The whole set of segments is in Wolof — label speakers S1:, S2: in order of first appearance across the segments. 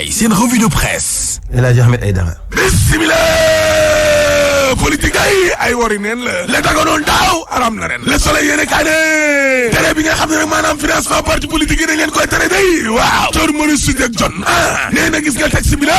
S1: Ndiaye seen revue de presse.
S2: El Hadji Ahmed Aïdara.
S3: bismillah politique ay wari neen la daganoon daaw aram na ren le soleil yéene kaay ne tere bi nga xam ne nag maanaam financement parti politique yi dañ leen koy tere day waaw tor mënu sujek jon nee na gis nga texte bi la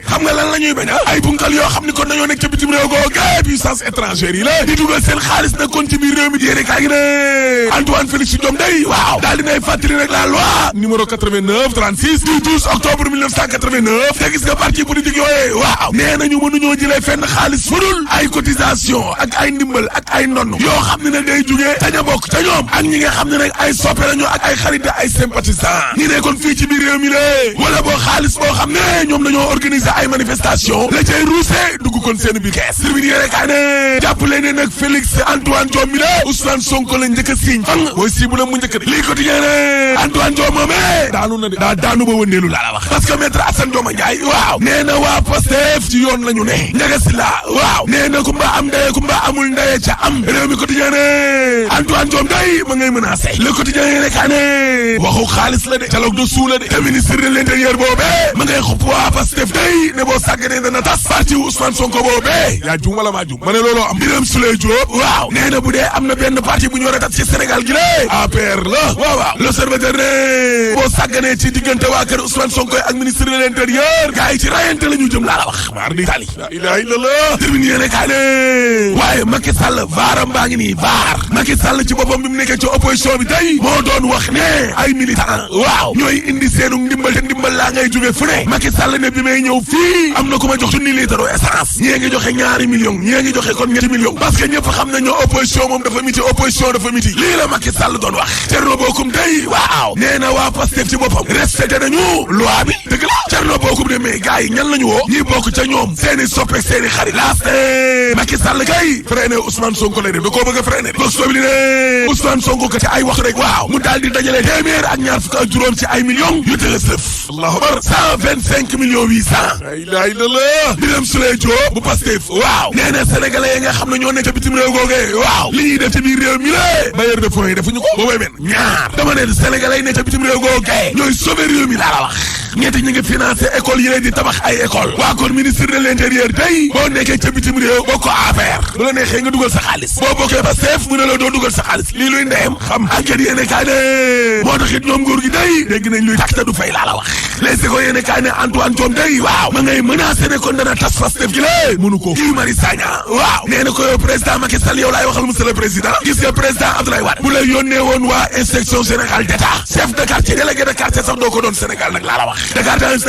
S3: xam nga lan la ñuy bañ ay bunkal yoo xam ni kon dañoo nekk ca bitim réew googu puissance étrangère yi la di dugal seen xaalis nag kon ci biir réew mi di yéene kaay gi ne Antoine Félix Diome day waaw daal dinay fàttali rek la loi numéro 89 36 du 12 octobre 1989 te gis nga parti politique yooyu waaw nee nañu mënuñoo jëlee fenn xaalis fudul ay cotisation ak ay ndimbal ak ay ndonn yoo xam ne nag day jugee te ña bokk ca ñoom ak ñi nga xam ne nag ay soppe lañu ak ay xarit ay sympathisant ñi ne kon fii ci biir réew mi lée wala boo xaalis boo xam ne ñoom dañoo organiser ay manifestation la cay ruuse dugg kon seen biir kees tribune yéene kaa ne jàppale ne nag Félix Antoine Diome mi la Ousmane Sonko la njëkk a siiñ fan mooy sii bu la mu njëkk de lii quotidien ne Antoine Diome moomee daanu na de daa daanu ba wëndeelu laa la wax parce que maître Assane Dioma Ndiaye waaw nee na waa Pastef ci yoon lañu ne Ndiaga Sylla waaw nee na kumba am ndeye kumba amul ndeye ca am réew mi quotidien ne Antoine Diome day ma ngay menacé le quotidien yi rek ne waxu xaalis la de dialogue de sous la de te ministre de l'intérieur boobee ma ngay xupp waa Pastef day ne boo sàgganee dana tas parti Ousmane Sonko boobee yaa jum wala maa jum ma ne looloo am Birame Souleye Diop waaw nee na bu dee am na benn parti bu ñu war a tas ci Sénégal gi lée APR la waaw l'Observateur ne boo sàgganee ci diggante waa kër Ousmane Sonko ak ministre de l'intérieur gars yi ci rayante la ñu jëm laa la wax maar di tali la ilaha illallah termine yéene kaa ne waaye Macky Sall vaaram baa ngi nii vaar Macky Sall ci boppam bi mu nekkee ci opposition bi tey moo doon wax ne ay militant waaw ñooy indi seenu ndimbal te ndimbal laa ngay jóge fu ne Macky Sall ne bi may ñëw fii am na ku ma jox junni litre essence ñii ngi joxe ñaari millions ñii ngi joxe kon ñetti millions parce que ñëpp xam nañu opposition moom dafa miti opposition dafa miti lii la Macky Sall doon wax Thierno Bocoum tey waaw nee na waa Pastef ci boppam respecté nañu loi bi dëgg la Thierno Bocoum ne mais gars yi ñan lañu woo ñi bokk ca ñoom seeni soppe seeni xarit laaste Macky Sall kay freiné Ousmane Sonko lay def da koo bëgg a freiné box boobu li ne Ousmane Sonko ko ci ay wax rek waaw mu daal di dajale téeméer ak ñaar fukk ak juróom ci ay millions yu tëga sëf allahu akbar 125 millions 800 la ilaha illallah Birame Souleye Diop bu Pastef waaw nee na sénégalais yi nga xam ne ñoo nekk bitim réew googee waaw li ñuy def ci biir réew mi la bailleur de fonds yi defuñu ko boobay men ñaar dama ne sénégalais yi nekk bitim réew googee ñooy sauver réew mi laa la wax ñetti ñi ngi financé école yi leen di tabax ay école waa kon ministre de l'intérieur tey boo nekkee ca bitim réew boo ko affaire bu la neexee nga dugal sa xaalis boo bokkee Pastef mu ne la doo dugal sa xaalis lii luy ndeyam xam enquête yéene kaay ne moo tax it ñoom nguur gi day dégg nañ luy tax te du fay laa la wax les écoles yéene kaay ne Antoine Diome day waaw ma ngay menacé ne kon dana tas Pastef gi lée mënu ko Guy Marius Sagna waaw nee na ko yow président Macky Sall yow laay waxal monsieur le président gis nga président Abdoulaye Wade bu la yónnee woon waa inspection générale d'état chef de quartier délégué de quartier sax doo ko doon Sénégal nag laa la wax Dakar Times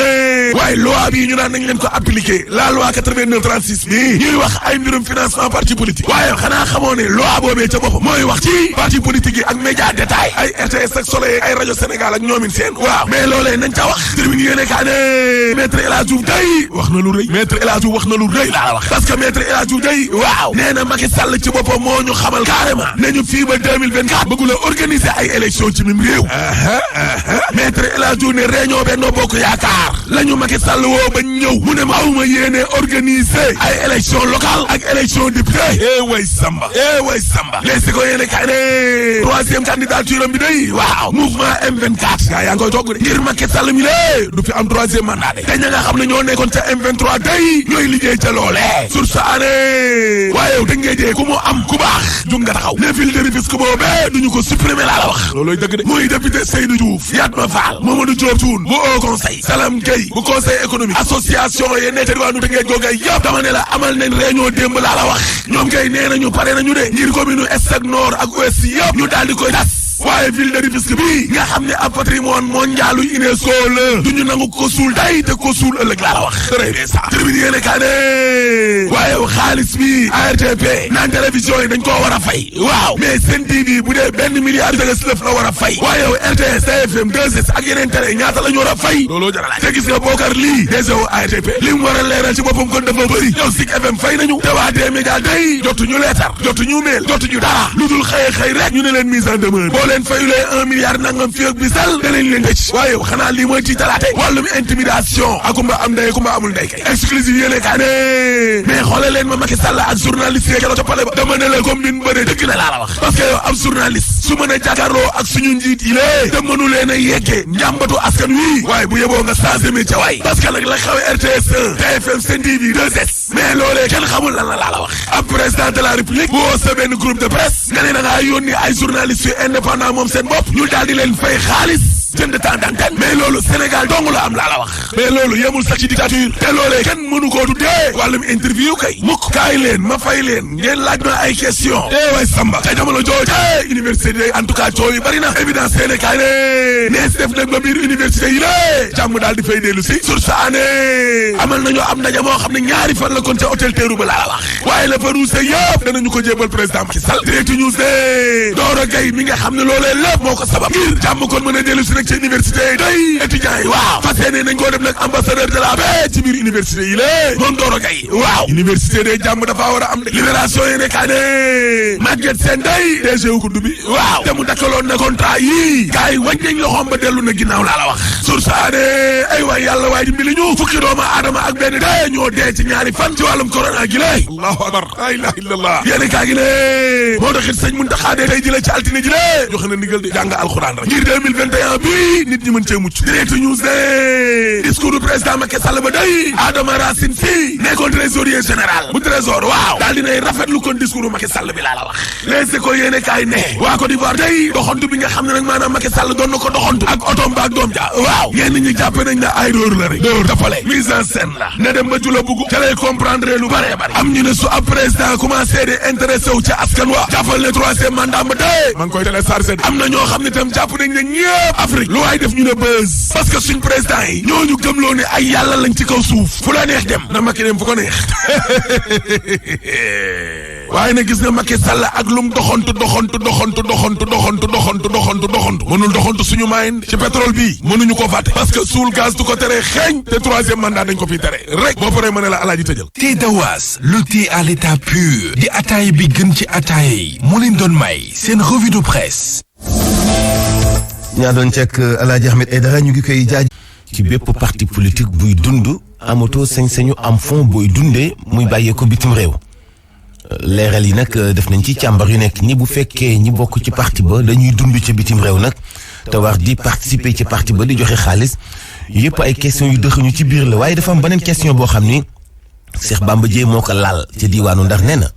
S3: waaye loi bii ñu naan nañ leen ko appliquer la loi 89 36 bii ñuy wax ay mbirum financement parti politique waaye xanaa xamoo ne loi boobee ca boppam mooy wax ci parti politique yi ak média détail ay RTS ak Soleil ay rajo Sénégal ak ñoomin seen waaw mais loolee nañ ca wax tribune yéene kaa ne maître El Hadji Diouf day wax na lu rëy maître El Hadji Diouf wax na lu rëy laa la wax parce que maître El Hadji Diouf day waaw nee na Macky Sall ci boppam moo ñu xamal carrément nañu fii ba 2024 bëggu la organiser ay élection ci mim réew maître El Hadji Diouf ne réunion Benno Bokk Yaakaar lañu Macky Sall woo ba ñëw mu ne ma awuma yéene organiser ay élection locale ak élection député way samba les si ko yéene kay ne troisième candidature am bi day waaw mouvement M24 gaa yaa ngi koy togg de ngir Macky Sall mi lée du fi am troisième mandat de te ña nga xam ne ñoo nekkoon ca M23 day ñooy liggéey ca loolee sur sa année waaye da ngee jee ku mu am ku baax jug nga taxaw ne ville de Rufisque boobee duñu ko supprimer laa la wax looloy dëgg de muy député Seydou Diouf Yatma Fall Mamadou Diop Thioune bu Haut Conseil Salam Gueye bu conseil économique association yee neete diwaanu Tëngéej googay yëpp dama ne la amal nañ réunion démb laa la wax ñoom kay nee nañu pare nañu de ngir commune est ak nord ak ouest yëpp ñu daal di koy tas waaye ville de Rufisque bi nga xam ne ab patrimoine mondial u UNESCO la duñu nangu ko suul tey te ko suul ëllëg laa la wax très bien ça tribune yéene kaa ne waaye xaalis bi ARTP naan télévision yi dañ koo war a fay waaw mais Sen TV bu dee benn milliard dëgg si lëf la war a fay waaye RTS TFM 2S ak yeneen télé ñaata la ñu war a fay looloo jaralaay te gis nga Bokar lii DG ARTP li mu war a leeral ci boppam kon dafa bëri yow Zik FM fay nañu te waa D-Média day jotuñu leetar jotuñu mail jotuñu dara lu dul xëy rek ñu ne leen mise en demeure leen fayulee 1 milliard nangam fii ak bisal danañ leen tëj waaye xanaa lii mooy ci talaate wàllum intimidation akumba am ndey kumba amul ndey kay exclusive yéene kaa ne mais xoole leen ma Macky Sall ak journaliste yi keroog ca pale ba dama ne la comme bin bëre dëgg na laa la wax parce que yow ab journaliste su mën a jàkkaarloo ak suñu njiit yi lée te mënu leen a yeggee njàmbatu askan wi waaye bu yeboo nga changé métier waay parce que nag la xawe RTS 1 TFM Sen TV 2S mais loolee kenn xamul lan la laa la wax ab président de la république bu woo sa benn groupe de presse nga ne da ngaa yónni ay journalistes yu indépendant moom seen bopp ñu daal di leen fay xaalis jënd temps d'antenne mais loolu Sénégal dong la am laa la wax mais loolu yemul sax ci dictature te loolee kenn mënu koo tuddee wàllum interview kay mukk kaay leen ma fay leen ngeen laaj ma ay question way Samba ca jamono jooju université en tout cas coow yi bari na évidence seene kaay ne nees def nag ba biir université yi lée jàmm daal di fay dellu si sur sa année amal nañu am ndaje moo xam ne ñaari fan la kon ca hôtel Terrou ba laa la wax waaye la fa ruuse yëpp danañu ko jébal président Macky Sall direct news de Doro Gaye mi nga xam ne loolee lépp moo ko sabab ngir jàmm kon mën a dellu si ci université day étudiants yi waaw fas yéene nañ koo def nag ambassadeur de la paix ci biir université yi lée moom Doro Gaye waaw université day jàmm dafa war a am de libération yi nekkaa ne Maguette Sène day DG wu ko dubi waaw te mu dakkaloon na contrat yi gars yi wañ nañ loxoom ba dellu na ginnaaw laa la wax sur saane ay waay yàlla waay dimbali ñu fukki doomu aadama ak benn dee ñoo dee ci ñaari fan ci wàllum corona gi lée allahu akbar la ilaha illallah yéene kaa gi ne moo taxit sëñ Mountakha de tey ji la ci altine ji lée joxe na ndigal di jàng alxuraan rek ngir 2021 bi nit ñi mën cee mucc direct news de discours du président Macky Sall ba day Adama Racine Sy nekkoon trésorier général bu trésor waaw daal dinay rafetlu kon discours Macky Sall bi laa la wax les écoles yéene kaay ne waa Côte d'Ivoire day doxantu bi nga xam ne nag maanaam Macky Sall doon na ko doxantu ak otom ba ak doom ja waaw ñenn ñi jàppe nañ ne ay dóor la rek dóor dafale mise en scène la ne dem ba jula bugg ca lay comprendre lu bare bare am ñu ne su ab président commencé de intéressé wu ca askan wa jàppal ne 3e mandat ba day ma ngi koy téléchargé am na ñoo xam ne tam jàpp nañ ne ñëpp Afrique lu waay def ñu ne buzz parce que suñ président yi ñooñu gëmloo ne ay yàlla lañ ci kaw suuf fu la neex dem na Macky dem fu ko neex waaye nag gis nga Macky Sall ak lum doxantu mënul doxantu suñu maayin ci pétrole bi mënuñu ko fàtte parce que suul gaz du ko tere xeeñ te 3e mandat dañ ko fi tere rek boo paree mën ne la alaaji tëjal
S1: thé Dawas le thé à l'état pur di ataaya bi gën ci ataaya yi moo leen doon may seen revue de presse.
S2: ñaa doon cek Alaaji Ahmed Aidara ñu ngi koy jaaj ci bépp parti politique buy dund amatoo sañ-sañu am fond booy dundee muy bàyyee ko bitim réew leeral yi nag def nañ ci càmbar yu nekk ni bu fekkee ñi bokk ci parti ba dañuy dund ca bitim réew nag te war di participer ci parti ba di joxe xaalis yëpp ay question yu dëxuñu ci biir la waaye dafa am beneen question boo xam ni Cheikh Bamba Dièye moo ko laal ca diiwaanu Ndar nee na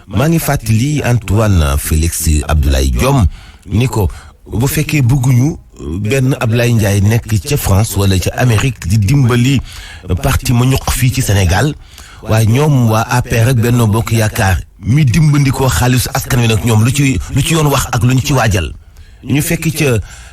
S2: maa ngi fàttali Antoine Félix Abdoulaye Diome ni ko bu fekkee bëgguñu benn Ablaye Ndiaye nekk ca France wala ca Amérique di dimbali parti ma ñuq fii ci Sénégal waaye ñoom waa APR ak Benno Bokk Yaakaar mi dimbandikoo xaalisu askan wi nag ñoom lu ci yoon wax ak lu ñu ci waajal ñu fekk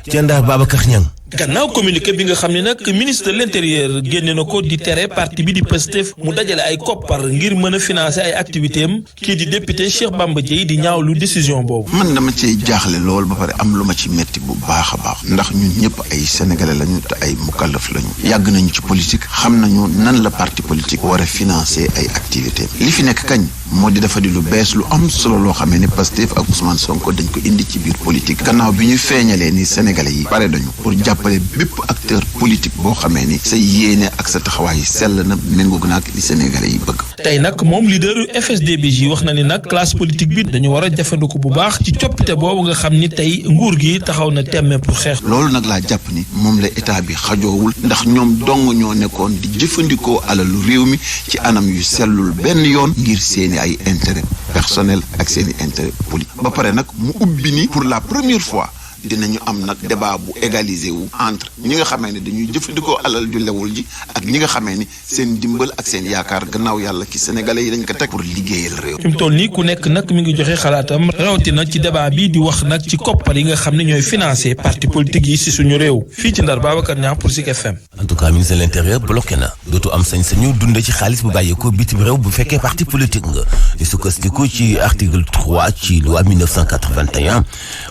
S2: ca Ndar Babacar Niang
S4: gannaaw communiqué bi nga xam ne nag ministre de l'intérieur génne na ko di tere parti bi di Pastef mu dajale ay koppar ngir mën a financer ay activité am kii di député Cheikh Bamba Dièye di ñaawlu décision boobu.
S5: man dama cee jaaxle lool ba pare am lu ma ci metti bu baax a baax ndax ñun ñëpp ay sénégalais lañu te ay mukallaf lañu yàgg nañu ci politique xam nañu nan la parti politique war a financer ay activité li fi nekk kañ moo di dafa di lu bees lu am solo loo xamee ni Pastef ak Ousmane Sonko dañ ko indi ci biir politique gannaaw bi ñu feeñalee ni sénégalais yi pare dañu pour jàppale bépp acteur politique boo xamee ni sa yéene ak sa taxawaay sell na méngoog naag li sénégalais yi bëgg.
S4: tey nag moom leader FSD/BJ wax na ni nag classe politique bi dañu war a jëfandiku bu baax ci coppite boobu nga xam ni tey nguur gi taxaw na temme pour xeex.
S5: loolu nag laa jàpp ni moom la état bi xajoowul ndax ñoom dong ñoo nekkoon di jëfandikoo alalu réew mi ci anam yu sellul benn yoon ngir seeni ay intérêt personnel ak seeni intérêt politique ba pare nag mu ubbi ni pour la première fois dinañu am nag débat bu égalisé wu entre ñi nga xamee ne dañuy jëfandikoo alal ju lewul ji ak ñi nga xamee ni seen dimbal ak seen yaakaar gannaaw yàlla ki sénégalais yi dañ ko teg pour liggéeyal réew.
S4: fi mu toll nii ku nekk nag mi ngi joxe xalaatam rawatina ci débat bi di wax nag ci koppar yi nga xam ne ñooy financé parti politique yi si suñu réew fii ci Ndar Babacar Niang pour Zik FM.
S2: en tout cas ministre de l'intérieur bloqué na dootu am sañ-sañu dund ci xaalis bu bàyyeekoo bitim réew bu fekkee parti politique nga di sukkandiku ci article 3 ci loi 1981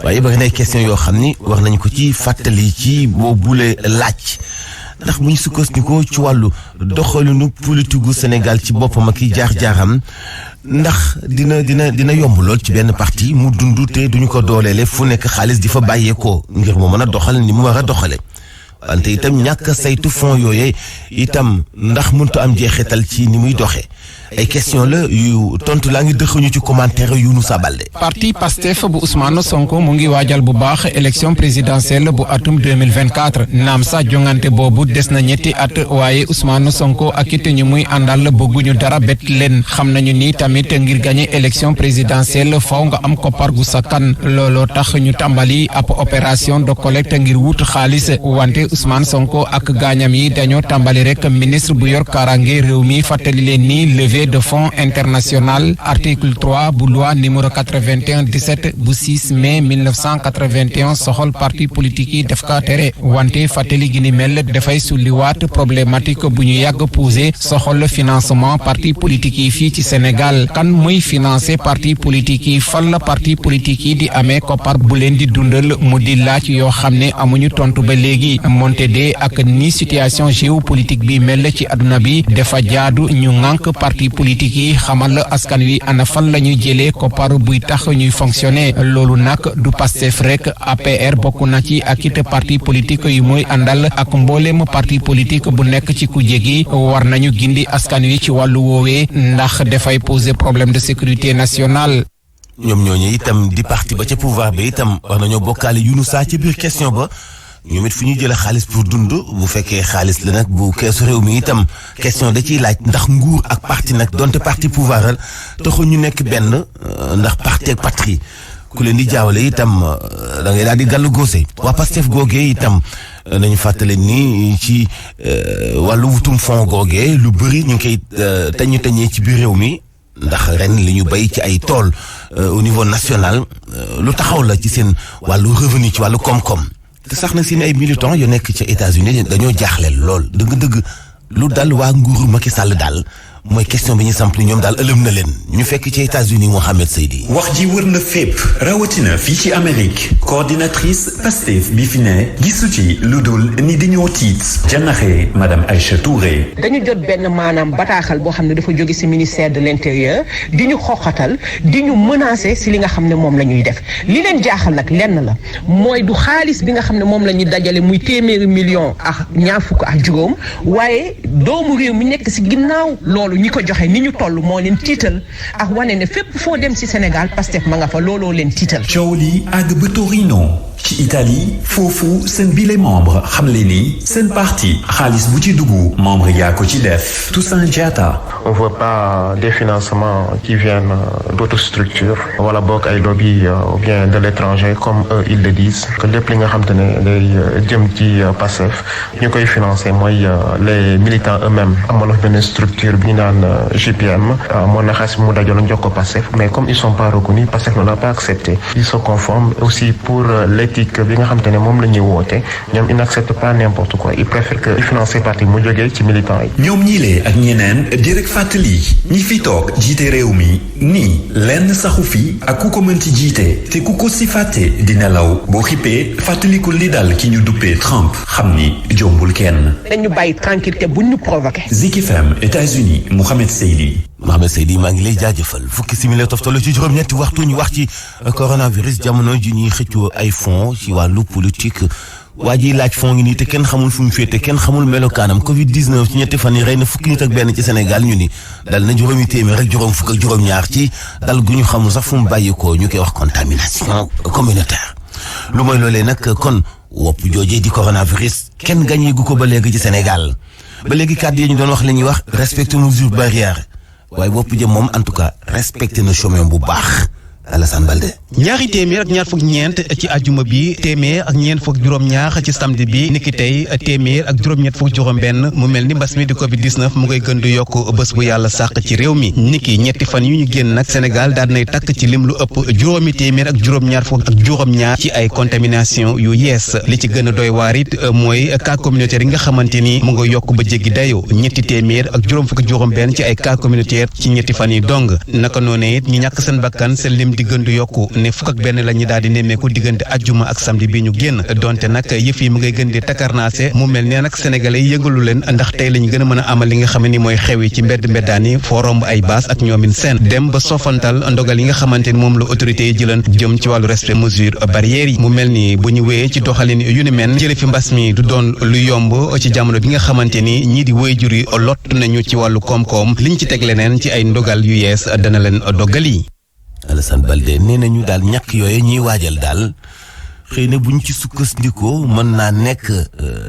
S2: waaye bari na ay question yoo xam ni wax nañu ko ci fàttali ci boobule laaj ndax bu ñu sukkandikoo ci wàllu doxalinu politique gu Sénégal ci boppam ak i jaar-jaaram ndax dina yomb lool ci benn parti mu dund te duñu ko dooleele fu nekk xaalis di fa bàyyeekoo ngir mu mën a doxal ni mu war a doxale wante itam ñàkk saytu fonds yooyee itam ndax mënut am jeexital ci ni muy doxee ay question la yu tontu laa ngi dëxuñu ci commentaire yu nu sabalde
S6: parti Pastef bu Ousmane Sonko mu ngi waajal bu baax élection présidentielle bu atum 2024 naam sax jongante boobu des na ñetti at waaye Ousmane Sonko ak it ñu muy àndal bëgguñu dara bett leen xam nañu ni tamit ngir gagner élection présidentielle faw nga am koppar gu sakkan looloo tax ñu tàmbali ab opération de collecte ngir wut xaalis wante Ousmane Sonko ak gaañam yi dañoo tàmbali rek ministre bu yor kaaraange réew mi fàttali leen ni levée de fonds international article 3 bu loi numéro 81/17 bu 6 mai 1981 soxol parti politique yi def ka tere wante fàttali gi ni mel dafay sulliwaat problématique bu ñu yàgg posé soxol financement parti politique yi fii ci Sénégal kan muy financer parti politique yi fan la parti politique yi di amee koppar bu leen di dundal mu di laaj yoo xam ne amuñu tontu ba léegi monte de ak ni situation géopolitique bi mel ci àdduna bi dafa jaadu ñu ŋànk parti politique yi xamal askan wi ana fan la ñuy jëlee koppar buy tax ñuy fonctionner loolu nag du Pastef rek APR bokk na ci ak it parti politique yu muy àndal ak mbooleem parti politique bu nekk ci kujje gi war nañu gindi askan wi ci wàllu woowee ndax dafay poser problème de sécurité nationale.
S2: ñoom ñooñu itam di parti ba ca pouvoir ba itam war nañoo bokkaale yunu saa ci biir question ba ñoom it fu ñuy jëlee xaalis pour dund bu fekkee xaalis la nag bu keesu réew mi itam question da ciy laaj ndax nguur ak parti nag donte parti pouvoiral taxul ñu nekk benn ndax parti ak patrie ku leen di jaawale itam da ngay daal di gàllu góose waa Pastef googee itam nañu fàttale ni ci wàllu wutum fond googee lu bëri ñu ngi koy tañee ci biir réew mi ndax ren li ñu bay ci ay tool au niveau national lu taxaw la ci seen wàllu revenu ci wàllu koom-koom te sax na seen ay militants yu nekk ca États-Unis dañoo jaaxleel lool dëgg-dëgg lu dal waa nguuru Macky Sall daal mooy question bi ñu samp ñoom daal ëlëm na leen ñu fekk ci États-Unis Mohamed Seydi.
S7: wax ji wër na fépp rawatina fii ci Amérique coordinatrice Pastef bi fi ne gisu ci lu dul ni dañoo tiit janaxe madame Aïcha Touré.
S8: dañu jot benn maanaam bataaxal boo xam ne dafa jóge ci ministère de l'intérieur di ñu xoxatal di ñu menacer ci li nga xam ne moom la ñuy def li leen jaaxal nag lenn la mooy du xaalis bi nga xam ne moom la ñuy dajale muy téeméeri million ak ñaar fukk ak juróom waaye doomu réew mi nekk ci ginnaaw loolu ñi ko joxe ni ñu toll moo leen tiital ak wane ne fépp foo dem ci Sénégal Pastef ma nga fa looloo leen tiital.
S7: coow li àgg ba Torino ci Italie foofu seen bile membre xam le ni seen parti xaalis bu ci dugg membre yaa ko ci def Toussaint Diatta.
S9: On veut pas des financements qui viennent d'autres structures wala boog ay lobby ou bien de l'étranger comme eux ils le disent que lépp li nga xam te ne day jëm ci Pastef ñu koy financer mooy les militants eux-mêmes amoon na benn structure bi ñu naan GPM moo na xaalis mu dajaloon jox ko Pastef mais comme ils sont pas reconnus Pastef ne l'a pas accepté ils se conforment aussi pour l'éthique bi nga xam te ne moom la ñuy woote ñoom ils n'acceptent pas n'importe quoi ils préfèrent que di financer parti mu jógee ci militants yi.
S7: ñoom ñii lee ak ñeneen direct fàttali ñi fi toog jiite réew mi nii lenn saxu fi ak ku ko mënti jiite te ku ko si fàtte di nelaw boo xippee fàttalikul li dal ki ñu duppee Trump xam ni jombul kenn.
S8: dañu bàyyi tranquillité bu ñu provoqué.
S7: Zik FM États-Unis Mohamed Seydi.
S2: Mohamed Seydi maa ngi lay jaajëfal fukki simili toftal ci juróom-ñetti waxtu ñu wax ci coronavirus jamono ji ñuy xëccoo ay fonds ci wàllu politique waa ji laaj fonds ngi nii te kenn xamul fu mu féete kenn xamul melokaanam Covid 19 ci ñetti fan yi rey na fukki nit ak benn ci Sénégal ñu ni dal na juróomi téeméer rek juróom fukk ak juróom-ñaar ci dal gu ñu xamul sax fu mu bàyyikoo ñu koy wax contamination communautaire. lu mooy loolee nag kon wopp joojee di coronavirus kenn gañee gu ko ba léegi ci Sénégal ba léegi kàddu yi ñu doon wax la ñuy wax respecter mesures barrières waaye wopp jëm moom en tout cas respecté na chemin bu baax. Alassane Balde.
S10: ñaari téeméer ak ñaar fukk ñeent ci àjjuma bi téeméer ak ñeent fukk juróom-ñaar ci samedi bi niki tey téeméer ak juróom-ñett fukk juróom-benn mu mel ni mbas mi di Covid 19 mu ngay gën di yokk bés bu yàlla sàq ci réew mi niki ñetti fan yu ñu génn nag Sénégal daal nay takk ci lim lu ëpp juróomi téeméer ak juróom-ñaar fukk ak juróom-ñaar ci ay contamination yu yees li ci gën a doy waar it mooy cas communautaire yi nga xamante ni mu nga yokk ba jéggi dayo ñetti téeméer ak juróom fukk juróom-benn ci ay cas communautaire ci ñetti fan yi dong naka noonu it ñu ñàkk seen bakkan seen lim lim di gën di yokku ne fukk ak benn la ñu daal di nemmeeku diggante ajjuma ak samedi bi ñu génn donte nag yëf yi mu ngay gën di takarnaase mu mel ne nag sénégalais yi yëngalu leen ndax tey lañ gën a mën a amal li nga xam ne ni mooy xew yi ci mbeddaan yi foo romb ay baas ak ñoomin seen dem ba sofantal ndogal yi nga xamante ni moom la autorités yi jëlan jëm ci wàllu respect mesure barrières yi mu mel ni bu ñu wéyee ci doxalin yu ni mel jële fi mbas mi du doon lu yomb ci jamono bi nga xamante ni ñii di waajur yi lott nañu ci wàllu koom-koom liñ ci teg leneen ci ay ndogal yu yees dana leen doggal yi.
S2: Alassane Balde nee nañu daal ñàkk yooyu ñuy waajal daal xëy na buñ ci sukkandikoo mën naa nekk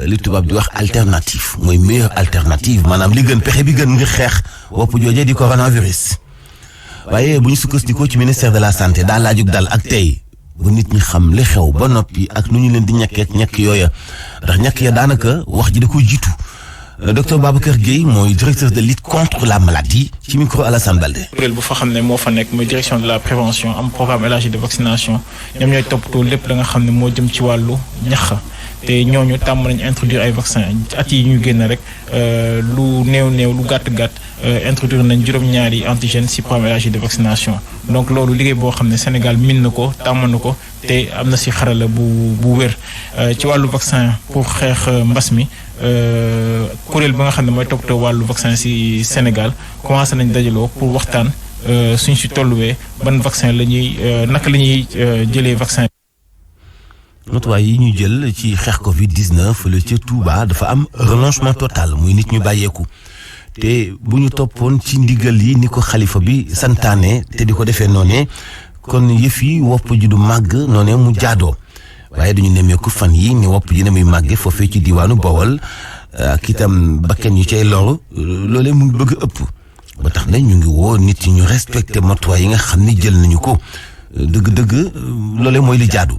S2: li tubaab di wax alternative mooy meilleure alternative maanaam li gën pexe bi gën ngir xeex wopp jooje di coronavirus waaye bu ñu sukkandikoo ci ministère de la santé daal laajug daal ak tey bu nit ñi xam li xew ba noppi ak nu ñu leen di ñàkkeek ñàkk yooya ndax ñàkk ya daanaka wax ji da ko jiitu docteur Babacar Gueye mooy directeur de lutte contre la maladie ci micro Alassane Balde.
S11: kuréel bu fa xam ne moo fa nekk mooy direction de la prévention am programme élargi de vaccination ñoom ñooy toppatoo lépp la nga xam ne moo jëm ci wàllu ñax te ñooñu tàmm nañ introduire ay vaccin at yi ñu génn rek lu néew lu gàtt introduire nañ juróom-ñaari antigène ci programme élargi de vaccination donc loolu liggéey boo xam ne Sénégal min na ko tàmm na ko te am na ci xarala bu wér ci wàllu vaccin pour xeex mbas mi kuréel ba nga xam ne mooy toppatoo wàllu vaccin ci Sénégal commencé nañ dajaloo pour waxtaan suñ ci tolluwee ban vaccin la ñuy naka la ñuy jëlee vaccin.
S2: notuwaay yi ñu jël ci xeex Covid-19 la ca Touba dafa am renoncement total muy nit ñu bàyyeeku te bu ñu toppoon ci ndigal yi ni ko xalifa bi santaane te di ko defee noonee kon yëf yi wopp ji du màgg noonee mu jaadoo waaye dañu nemmeeku fan yi ni wopp ji ne muy màgge foofee ci diwaanu Bawol ak itam bakken yu cay loru loolee mu ngi bëgg ëpp ba tax na ñu ngi woo nit ñi ñu respecté matuwaay yi nga xam ne jël nañu ko dëgg-dëgg loolee mooy li jaadu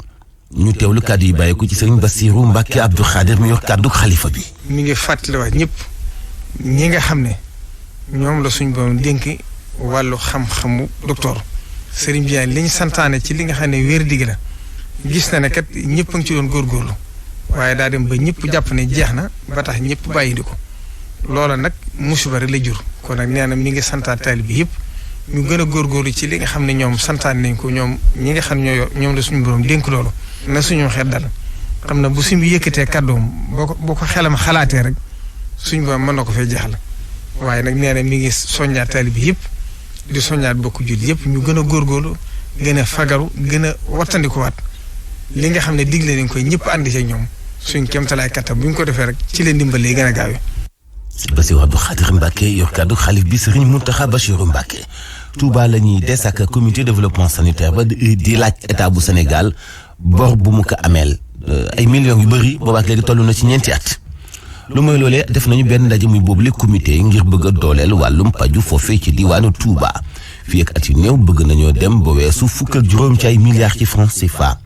S2: ñu teewlu kàddu yi bàyyi ko ci sëriñ Bassirou Mbacke Abdou Khadir mi yor kàddu xalifa bi.
S12: mi ngi fàttaliwaat ñëpp ñi nga xam ne ñoom la suñ borom dénk wàllu xam-xamu docteur Serigne Biane li ñu santaane ci li nga xam ne wér digg la gis na ne kat ñëpp a ngi ci doon góorgóorlu waaye daa dem ba ñëpp jàpp ne jeex na ba tax ñëpp bàyyi di ko loola nag musiba rek la jur kon nag nee na mi ngi santaat taalibe bi yëpp ñu gën a góorgóorlu ci li nga xam ne ñoom santaane nañ ko ñoom ñi nga xam ne ñoom la suñu borom dénk loolu na suñu xel dal xam na bu suñu yëkkatee kàddoom boo ko xelam xalaatee rek suñu borom mën na ko fay jeexal waaye nag nee na mi ngi soññaat taalibe bi yëpp di soññaat bokku jullit yëpp ñu gën a góorgóorlu gën a fagaru gën a wattandikuwaat li nga xam ne digle nañ koy ñëpp ànd ci ñoom suñ kéemtalaay kattan bu ñu ko defee rek ci leen dimbal yi gën a gaawee.
S2: Bassirou Abdou Khadir Mbacke yor kàddu xalif bi Serigne Mountakha Bassirou Mbacke Touba la ñuy des ak comité développement sanitaire ba di laaj état bu Sénégal bor bu mu ko ameel ay millions yu bëri boobaak léegi toll na ci ñeenti at. lu mooy loolee def nañu benn ndaje muy boobule comité ngir bëgg a dooleel wàllum paju foofee ci diwaanu Touba fii ak at yu néew bëgg nañoo dem ba weesu fukk ak juróom ci ay milliards ci francs CFA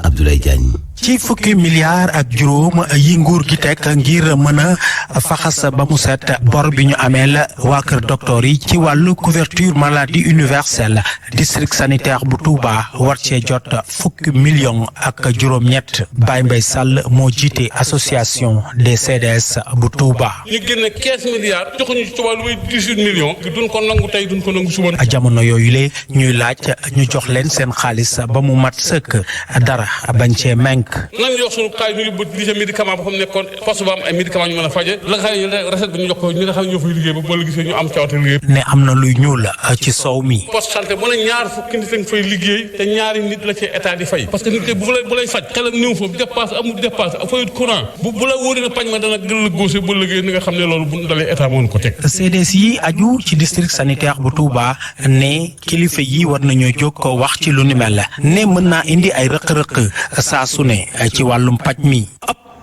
S2: Abdoulaye Diagne.
S13: ci fukki milliards ak juróom yi nguur gi teg ngir mën a faxas ba mu set bor bi ñu ameel waa kër docteur yi ci wàllu couverture maladie universelle district sanitaire bu Touba war cee jot fukki millions ak juróom-ñett Baye Mbaye Sall moo jiite association des CDS bu Touba.
S14: ñu génne 15 milliards joxuñu ci Touba lu may 18 millions. duñ ko nangu tey duñ ko nangu suba.
S13: jamono yooyu le ñuy laaj ñu jox leen seen xaalis ba mu mat sëkk dara bañ cee menk.
S14: nan jox suñu xaalis ñu yóbbu di médicament ba fa mu nekkoon poste ba am ay médicament ñu mën a faje la nga xam ne recette bi ñu jox ko ñi nga xam ne ñoo fay liggéey ba la gisee ñu am cawate liggéey.
S13: ne am na luy ñuul ci soow mi.
S14: poste santé bu ne ñaar fukki nit lañ fay liggéey te ñaari nit la ci état di fay parce que nit bu lay faj xelam néew fa dépasse amul dépasse fayut courant bu la wóoree na pañ ma dana gën la góose ba liggéey ni nga xam ne loolu bu dalee état moo ko teg.
S13: CDS yi aju ci district sanitaire bu Touba ne kilifa yi war nañoo jóg ko wax ci lu ni mel ne mën naa indi ay rëq-rëq saa su ne ci wàllum paj mi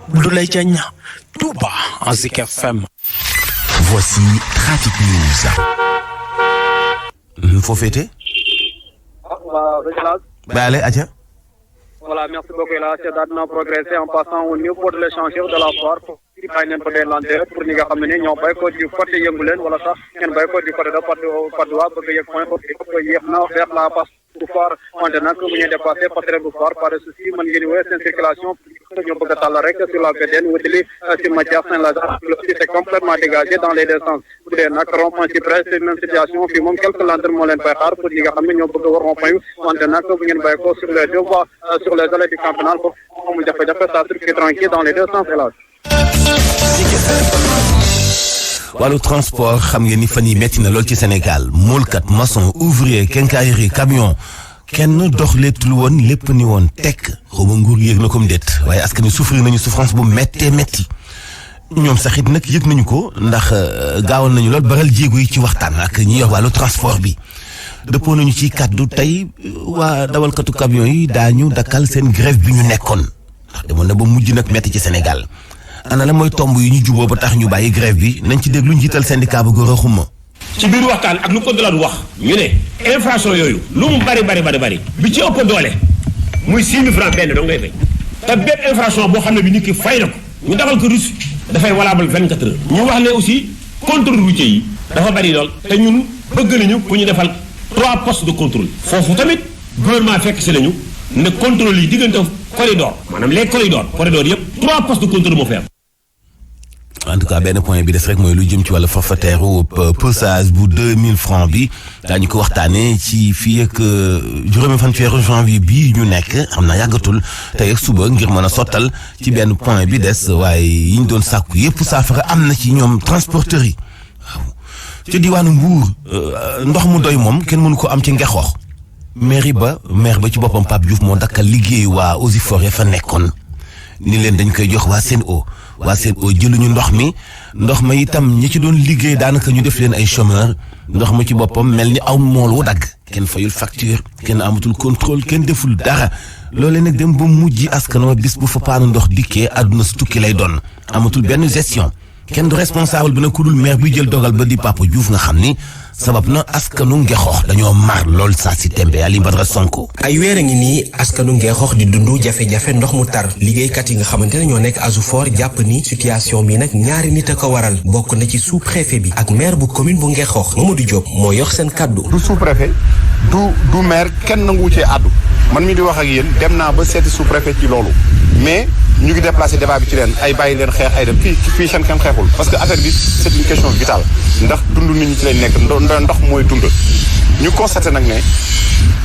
S13: Abdoulaye Diagne Touba Zik FM.
S1: Voici Trafic News.
S2: foo féete. Baale aja.
S15: Voilà, merci beaucoup. Là, c'est d'adna progresser en passant au niveau de l'échangeur de la foire. Ci bàyyi neen ko dee lanteer pour ñi nga xam ne ñoo bay ko di côté yëngu leen wala sax ngeen bay ko di côté de Padoua bëgg yëg point ko yéex na vers la passe bu foire wante nag bu ñu dépassé passerelle bu foire par souci mën ngeen wéy seen circulation ñoo bëgg a tàll rek sur la VDN wutali ci Mathias Saint-Lazare c'est complètement dégagé dans les deux sens bu bu dee nag rond-point Cyprès c'est même situation fii moom quelques lanternes moo leen fay xaar pour ñi nga xam ne ñoo bëgg a war rond-point yu wante nag bu ngeen bàyyi ko sur les deux voies sur les allées du camp pénal foofu amul jafe-jafe ça circule tranquille dans les deux sens hélas.
S2: wàllu transport xam ngeen ni fan yi metti na lool ci Sénégal moolkat maçon ouvrier quincaillerie camion kenn doxleetul woon lépp ni woon tekk xaw ma nguur yéeg na comme déet waaye askan wi souffrir nañu souffrance bu méttee métti ñoom sax it nag yëg nañu ko ndax gaawal nañu lool baral jéego yi ci waxtaan ak ñi yor wàllu transport bi dëppoo nañu ci kàddu tey waa dawalkatu camion yi daañu dakkal seen grève bi ñu nekkoon ndax demoon na ba mujj nag métti ci Sénégal ana la mooy tomb yi ñu juboo ba tax ñu bàyyi grève bi nañ ci déglu njiital syndicat bu góor a xuma
S16: ci biir waxtaan ak lu ko doon wax ñu ne infraction yooyu lu mu bari bi ci ëpp doole muy 6 000 francs benn dong ngay fay te benn infraction boo xam ne bi nit ki fay na ko ñu dawal ko russe dafay valable 24 heures ñu wax ne aussi contrôle routier yi dafa bari lool te ñun bëgg nañu ku ñu defal 3 postes de contrôle foofu tamit gouvernement fekk si nañu ne contrôle yi diggante corridor maanaam les corridors yëpp 3 postes de contrôle moo fi am.
S2: en tout cas benn point bi des rek mooy lu jëm ci wàllu forfaitaire pesage bu 2000 francs bi daañu ko waxtaanee ci fii ak juróomi fan ci weeru janvier bii ñu nekk xam naa yàggatul tey ak suba ngir mën a sottal ci benn point bi des waaye yi ñu doon sàkku yépp saafara am na ci ñoom transporteurs yi waaw. ci diwaanu Mbuur ndox mu doy moom kenn mënu ko am ci Ngexoox maire ba ci boppam Pape Diouf moo dakkal liggéey waa Eaux et Forêts fa nekkoon ni leen dañ koy jox waa Sen'Eau jëluñu ndox ma itam ñi ci doon liggéey daanaka ñu def leen ay chômeur ndox ma ci boppam mel ni aw mool wu dagg kenn fayul facture kenn amatul contrôle kenn deful dara loolee nag dem ba mujj askan bis bu fa paanu ndox dikkee àdduna su tukki lay doon amatul benn gestion kenn du responsable bi nag ku dul maire bi jël dogal ba di Papa Diouf nga xam ni sabab na askanu Ngexoox dañoo mar lool saa si tembe Aliou Badara Sonko.
S17: ay weer a ngi nii askanu Ngexoox di dund jafe-jafe ndox mu tar liggéeykat yi nga xamante ne ñoo nekk Azufor jàpp ni situation bi nag ñaari nit a ko waral bokk na ci sous-préfet bi ak maire bu commune bu Ngexoox Mamadou Diop moo yor seen kaddu.
S18: du sous-préfet du maire kenn nangu cee àddu man mi di wax ak yéen dem naa ba seeti sous-préfet ci loolu mais ñu ngi déplacé débat bi ci leen ay bàyyi leen xeex ay dem fii seen kenn xeexul parce que affaire bi c'est une question vitale ndax dund nit ñi ci lañ nekk ndox mooy dund ñu constaté nag ne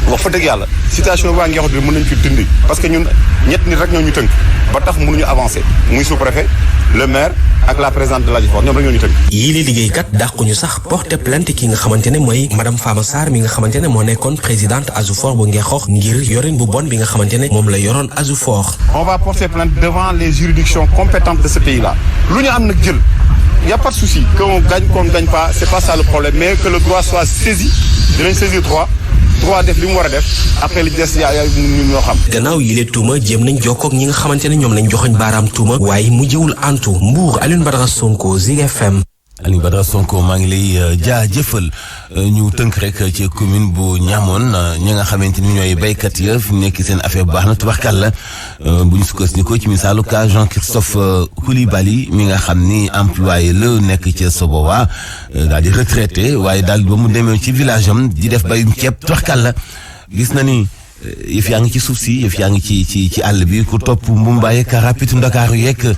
S18: wax fa dëgg yàlla situation waa Ngexoox bi mën nañ fi dindi parce que ñun ñett nit rek ñoo ñu tënk ba tax mënuñu avancer muy sous-préfet le maire ak la présidente de l'Azufor ñoom rek ñoo ñu tënk.
S17: yii li liggéeykat dàquñu sax porter plainte ki nga xamante ne mooy madame Fama Sarr mi nga xamante ne moo nekkoon présidente Azufor bu Ngexoox ngir yorin bu bon bi nga xamante ne moom la yoroon Azufor.
S18: on va porter plainte devant les juridictions compétentes de ce pays-là lu ñu am nag jël. y a pas de souci qu'on gagne pas c'est pas ça le problème mais que le droit soit saisi dinañ saisir droit def li mu war a def après li des yaa ñoo xam.
S17: gannaaw yile tuuma jéem nañ jokkoo ak ñi nga xamante ne ñoom lañ joxoñ baaraam tuuma waaye mujjewul antu Mbour Alioune Badara Sonko Zik FM.
S2: Aliou Badara Sonko maa ngi lay jaajëfal ñu tënk rek ci commune bu Niamone ñi nga xamante ni ñooy béykat ya fi nekk seen affaire bu baax na tubarkàlla bu ñu sukkandikoo ci misaalu cas Jean-Christophe Koulibaly mi nga xam ni employé la nekk ci Sobowa daal di retraité waaye daal ba mu demee ci village am di def bayum ceeb tubarkàlla gis na ni yëf yaa ngi ci suuf si yëf yaa ngi ci àll bi ku topp Mbumbaay ak rapitu Ndakaaru yeeg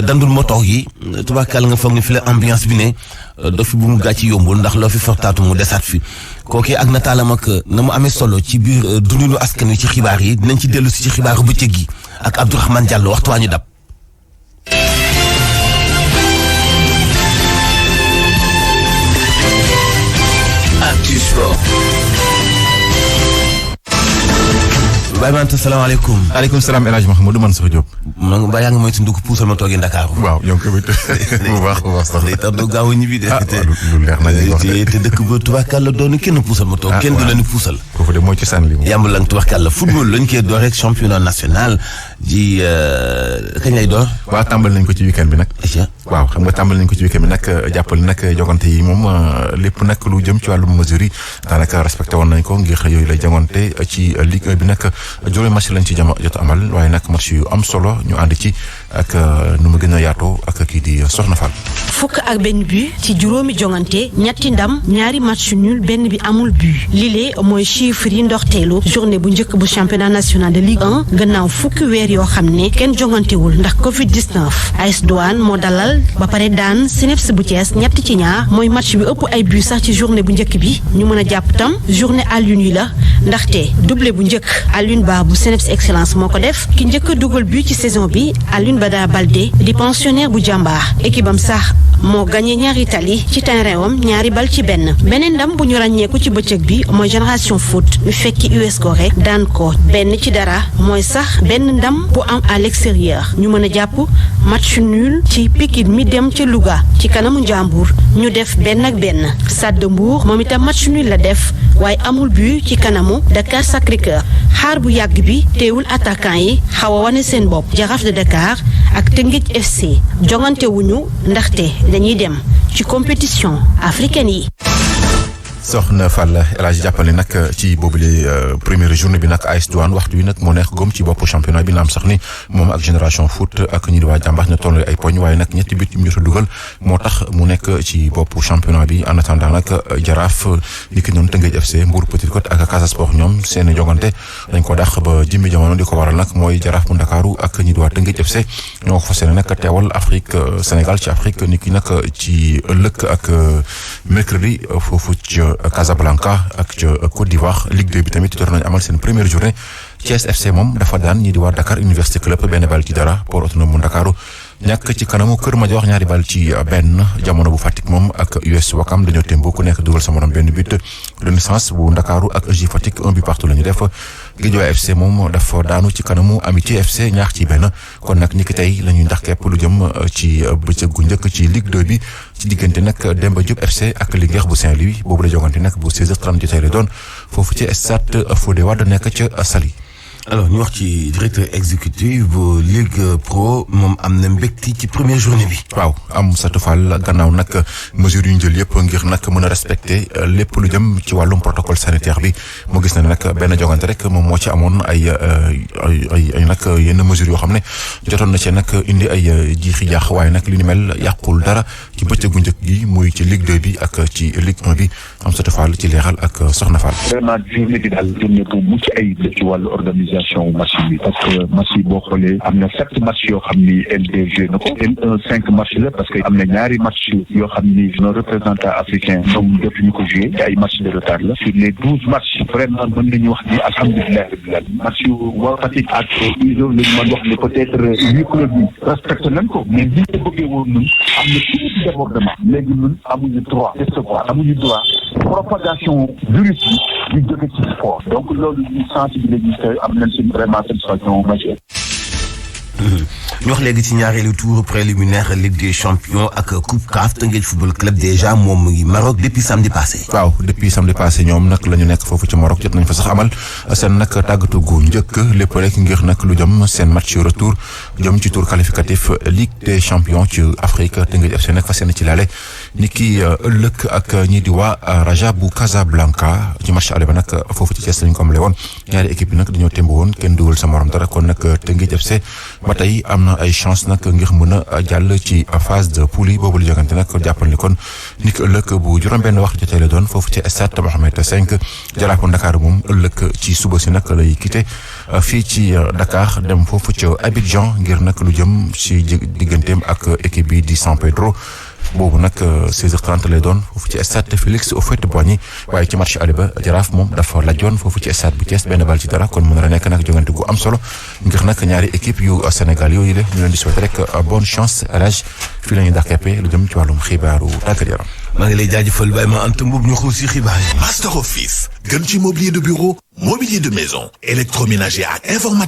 S2: dandul moto yi tubaakal nga foog ni fi la ambiance bi ne doo fi bu mu gàcc yombul ndax loo fi fortaatu mu desaat fi kooki ak nataalam ak na mu amee solo ci biir dundinu askan wi ci xibaar yi dinañ ci dellu si ci xibaaru bëccëg yi ak Abdourahmane Diallo waxtu waa ñu dab. Actu Sport. Baye Mante salaamaaleykum.
S19: maaleykum salaam El Hadj Mouhamadou Mansour Diop.
S2: man ba yaa ngi moytu ndugg puusal ma toogee Dakar.
S19: waaw yow kay bu baax sax.
S2: day tax du gaaw a ñibbi de.
S19: lu leer na ñuy wax
S2: te dëkk ba tubaarkàlla doon kenn puusal ma toog. kenn du leen puusal.
S19: foofu de mooy ci sànni li mu.
S2: yàmb lang tubaarkàlla football lañ koy door rek championnat national ji kañ lay door.
S19: waaw tàmbali nañ ko ci weekend bi nag. waaw xam nga tàmbali nañ ko ci weekend bi nag jàppale nag jogante yi moom lépp nag lu jëm ci wàllum mesure yi daanaka respecté woon nañ ko ngir yooyu lay jogante ci Ligue 1 bi nag juróomi match lañ ci jot amal waaye nag match yu am solo ñu ànd ci ak nu mu gën a yaatoo ak kii di Soxna Fall.
S20: fukk ak benn but ci juróomi jongante ñetti ndam ñaari match nul benn bi amul but lile mooy chiffre yi ndorteelu journée bu njëkk bu championnat national de Ligue 1 gannaaw fukki weer weer yoo xam ne kenn jongantewul ndax Covid 19 AS Douane moo dalal ba pare daan CNEPS bu Thiès 3-2 mooy match bi ëpp ay but sax ci journée bu njëkk bi ñu mën a jàpp tam journée à l'une yi la ndaxte doublé bu njëkk Alioune Ba bu CNEPS Excellence moo ko def ki njëkk a dugal but ci saison bi Alioune Badara Baldé di pensionnaire bu jàmbaar équipe am sax moo gagné ñaari tali ci terrain wam 2-1 beneen ndam bu ñu ràññeeku ci bëccëg bi mooy Génération Foot mi fekki US Gorée daan ko 1-0 mooy sax benn ndam bu am à l'extérieur ñu mën a jàpp match nul ci Pikine mi dem ca Louga ci kanamu Njàmbur ñu def 1-1 Stade de Mbour moom itam match nul la def waaye amul but ci kanamu Dakar Sacré-Cœur xaar bu yàgg bi teewul attaquant yi xaw a wane seen bopp Jaraaf de Dakar ak Teungueth FC jongante wuñu ndaxte dañuy dem ci compétition africaine yi.
S19: soxna Fall El Hadj jàppale nag ci boobule première journée bi nag AS Douane waxtu wi nag moo nekk gom ci bopp championnat bi naam sax ni moom ak Génération Foot ak ñi di waa jàmbax ne toll ay poñ waaye nag ñetti but yu mu jot a dugal moo tax mu nekk ci bopp championnat bi en attendant nag Jaraaf ni ki noonu Teungueth FC Mbour Petite Côte ak Casa Sport ñoom seen jogante dañ ko dàq ba jëmmi jamono di ko waral nag mooy Jaraaf bu Ndakaaru ak ñi di waa Teungueth FC ñoo ko fas yéene nag teewal Afrique Sénégal ci Afrique ni ki nag ci ëllëg ak mercredi foofu ci Casablanca ak Côte d'Ivoire Ligue 2 bi tamit jot nañu amal seen première journée Thiès FC moom dafa daan ñi di waa Dakar Université Club 1-0 Port Autonome bu Ndakaaru ñàkk ci kanamu Kër Madior 2-1 jamono bu Fatick moom ak US Wakam dañoo témboo ku nekk dugal sa morom benn but Renaissance bu Ndakaaru ak EJ Fatick 1-1 la ñu def Guédiawaye FC moom dafa daanu ci kanamu Amitié FC 2-1 kon nag ni ki tey la ñuy ndax képp lu jëm ci bëccëg gu njëkk ci Ligue 2 bi ci diggante nag Demba Diop FC ak Linguère bu Saint-Louis boobu la jogante nag bu 16h30 jotee la doon foofu ci stade Fodé Wade nekk ca Saly.
S2: alors ñu wax ci directeur exécutif bu Ligue Pro moom am na mbégte ci première journée bi.
S19: waaw Amsatou Fall gannaaw nag mesures yu ñu jël yëpp ngir nag mën a respecter lépp lu jëm ci wàllum protocole sanitaire bi moo gis na ne nag benn jogante rek moom moo ci amoon ay nag yenn mesures yoo xam ne jotoon na ci nag indi ay jiixi jaax waaye nag li ni mel yàqul dara ci bëccëgu njëkk gi muy ci Ligue 2 bi ak ci Ligue 1 bi Amsatou Fall ci leeral ak Soxna Fall.
S21: vraiment journée bi daal journée bu mucc ayib ci wàllu organisation match bi parce que match yi boo xoolee am na 7 match yoo xam ni LD joué na ko N1 5 match la parce que am na ñaari match yoo xam ni nos représentants africains ñoom jotuñu ko joué te ay match de retard la sur les 12 matchs vraiment mën nañu wax ni alhamdulilah rabbil alamin match yu waa Fatick ak ISO la ñu mën wax ne peut-être huit club bi respecté nañ ko mais li ñu bëggee woon ñun am na tuuti débordement léegi ñun amuñu droit décevoir amuñu droit propagation virus bi ñu jóge ci sport donc loolu ñu sensibiliser am nañ si vraiment satisfaction majeure.
S2: ñu wax léegi ci ñaareelu tour préliminaire Ligue des champions ak Coupe CAF Teungueth Football Club déjà moom mu ngi Maroc depuis samedi passé.
S19: waaw depuis samedi passé ñoom nag la ñu nekk foofu ci Maroc jot nañ fa sax amal seen nag tàggatu gu njëkk lépp rek ngir nag lu jëm seen match retour jëm ci tour qualificatif Ligue des champions ci Afrique Teungueth FC nag fas yéene ci laale ni ki ëllëg ak ñi di waa Raja bu Casablanca ci match aller ba nag foofu ci Thiès lañ ko amalee woon ñaari équipe yi nag dañoo témb woon kenn dugal sa morom dara kon nag Teungueth FC ba tey am na ay chance nag ngir mën a jàll ci phase de poule yi boobu la jogante nag jàppal ni kon ni ki ëllëg bu juróom-benn waxtu jotee la doon foofu ci stade Mohamed V Jaraaf bu Dakar moom ëllëg ci suba si nag lay quitté fii ci Dakar dem foofu ci Abidjan ngir nag lu jëm ci digganteem ak équipe bi di San Pedro boobu nag 16h30 lay doon foofu ci stade Félix Houphouët-Boigny waaye ci match aller ba Jaraaf moom dafa lajoon foofu ci stade bu Thiès 1-0 kon mën na nekk nag jogante gu am solo ngir nag ñaari équipe yu Sénégal yooyu la ñu leen di souhaiter rek bonne chance Elhadj fii la ñuy dàqeppe lu jëm ci wàllum xibaaru tàggat yaram.
S2: maa ngi lay jaajëfal Baye ma Anta Mboub ñu xuus si xibaar yi.
S1: Master Office gën ci mobilier de bureau mobilier de maison électroménager ak informatique